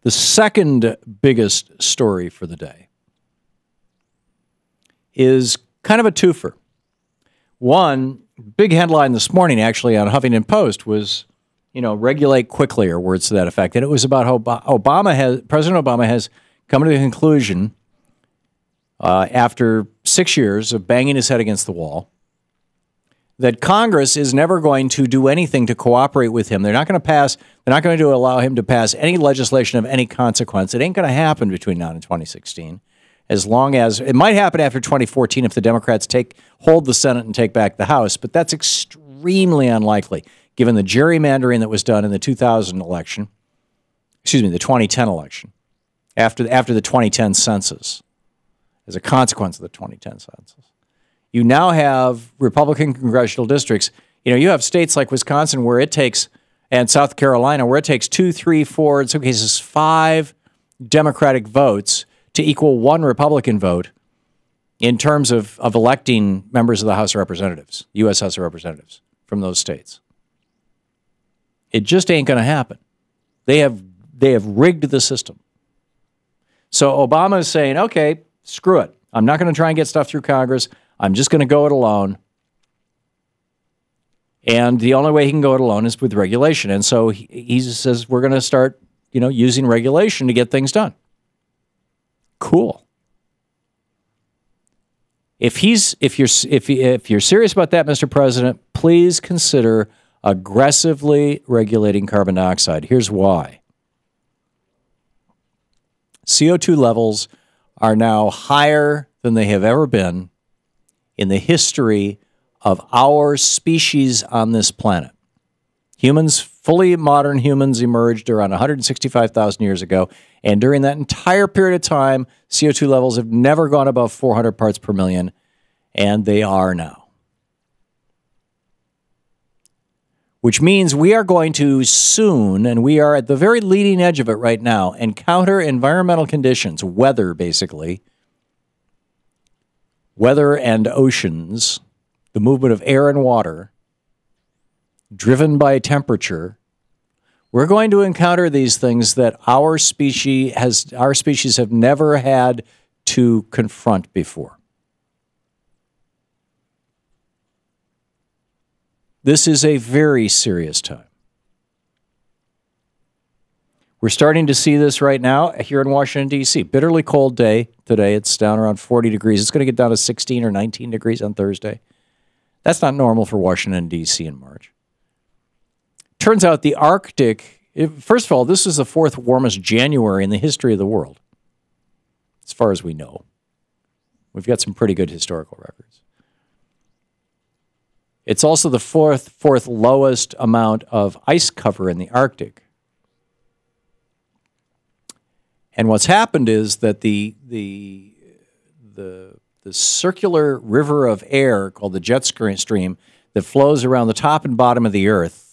The second biggest story for the day is kind of a twofer. One big headline this morning, actually, on Huffington Post was, regulate quickly, or words to that effect. And it was about how President Obama has come to the conclusion, after 6 years of banging his head against the wall, that Congress is never going to do anything to cooperate with him. They're not going to allow him to pass any legislation of any consequence. It ain't going to happen between now and 2016. As long as it might happen after 2014 if the Democrats hold the Senate and take back the House, but that's extremely unlikely given the gerrymandering that was done in the 2010 election, after the 2010 census, as a consequence of the 2010 census. You now have Republican congressional districts. You have states like Wisconsin and South Carolina where it takes 2, 3, 4, in some cases 5 Democratic votes to equal 1 Republican vote in terms of electing members of the House of Representatives, U.S. House of Representatives from those states. It just ain't going to happen. They have rigged the system. So Obama is saying, okay, screw it. I'm not going to try and get stuff through Congress. I'm just going to go it alone. And the only way he can go it alone is with regulation. And so he says we're going to start, using regulation to get things done. Cool. If you're serious about that, Mr. President, please consider aggressively regulating carbon dioxide. Here's why. CO2 levels are now higher than they have ever been in the history of our species on this planet. Fully modern humans emerged around 165,000 years ago, and during that entire period of time, CO2 levels have never gone above 400 parts per million, and they are now. Which means we are going to soon, and we are at the very leading edge of it right now, encounter environmental conditions, weather basically, weather and oceans, the movement of air and water, driven by temperature. We're going to encounter these things that our species have never had to confront before. This is a very serious time. We're starting to see this right now here in Washington, D.C. Bitterly cold day today. It's down around 40 degrees. It's going to get down to 16 or 19 degrees on Thursday. That's not normal for Washington, D.C. in March. Turns out the Arctic, first of all, this is the 4th warmest January in the history of the world, as far as we know. We've got some pretty good historical records. It's also the fourth lowest amount of ice cover in the Arctic. And what's happened is that the circular river of air called the jet stream that flows around the top and bottom of the Earth,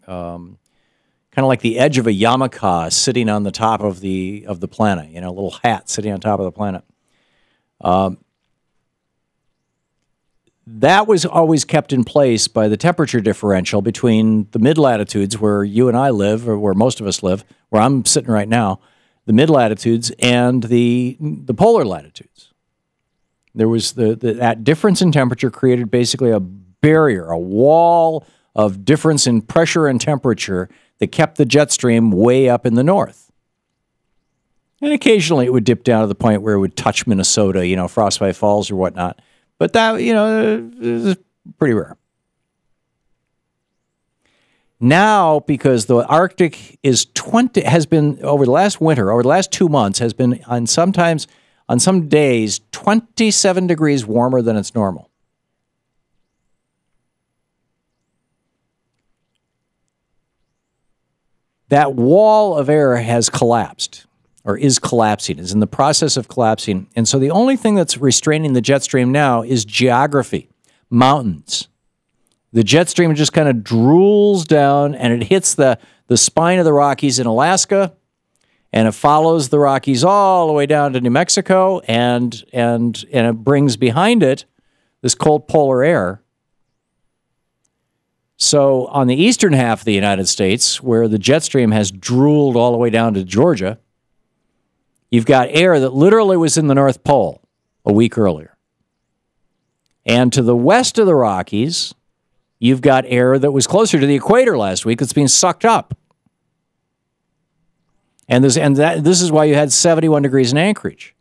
kind of like the edge of a yarmulke sitting on the top of the planet, a little hat sitting on top of the planet. That was always kept in place by the temperature differential between the mid-latitudes where you and I live, or where most of us live, where I'm sitting right now, the mid-latitudes and the polar latitudes. There was that difference in temperature created basically a barrier, a wall of difference in pressure and temperature that kept the jet stream way up in the north. And occasionally it would dip down to the point where it would touch Minnesota, Frostbite Falls or whatnot. But that, is pretty rare. Now, because the Arctic has been over the last winter, over the last 2 months, has been on some days 27 degrees warmer than it's normal. That wall of air has collapsed, or is collapsing, is in the process of collapsing. And so the only thing that's restraining the jet stream now is geography, mountains. The jet stream just kind of drools down and it hits the spine of the Rockies in Alaska, and it follows the Rockies all the way down to New Mexico, and it brings behind it this cold polar air. So on the eastern half of the United States, where the jet stream has drooled all the way down to Georgia, You've got air that literally was in the North Pole a week earlier. And to the west of the Rockies, you've got air that was closer to the equator last week that's being sucked up. And this is why you had 71 degrees in Anchorage.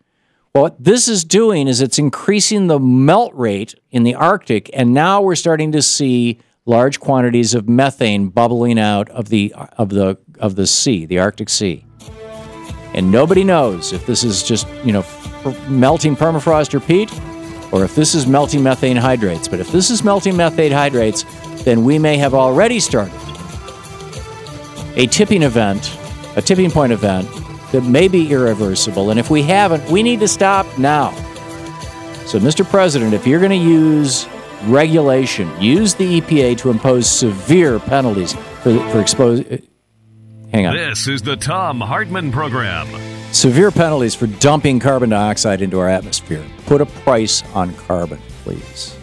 Well, what this is doing is it's increasing the melt rate in the Arctic, and now we're starting to see large quantities of methane bubbling out of the sea, the Arctic Sea. And nobody knows if this is just, melting permafrost or peat, or if this is melting methane hydrates. But if this is melting methane hydrates, then we may have already started a tipping point event that may be irreversible. And if we haven't, we need to stop now. So, Mr. President, if you're going to use regulation, use the EPA to impose severe penalties for exposure. Hang on. This is the Thom Hartmann Program. Severe penalties for dumping carbon dioxide into our atmosphere. Put a price on carbon, please.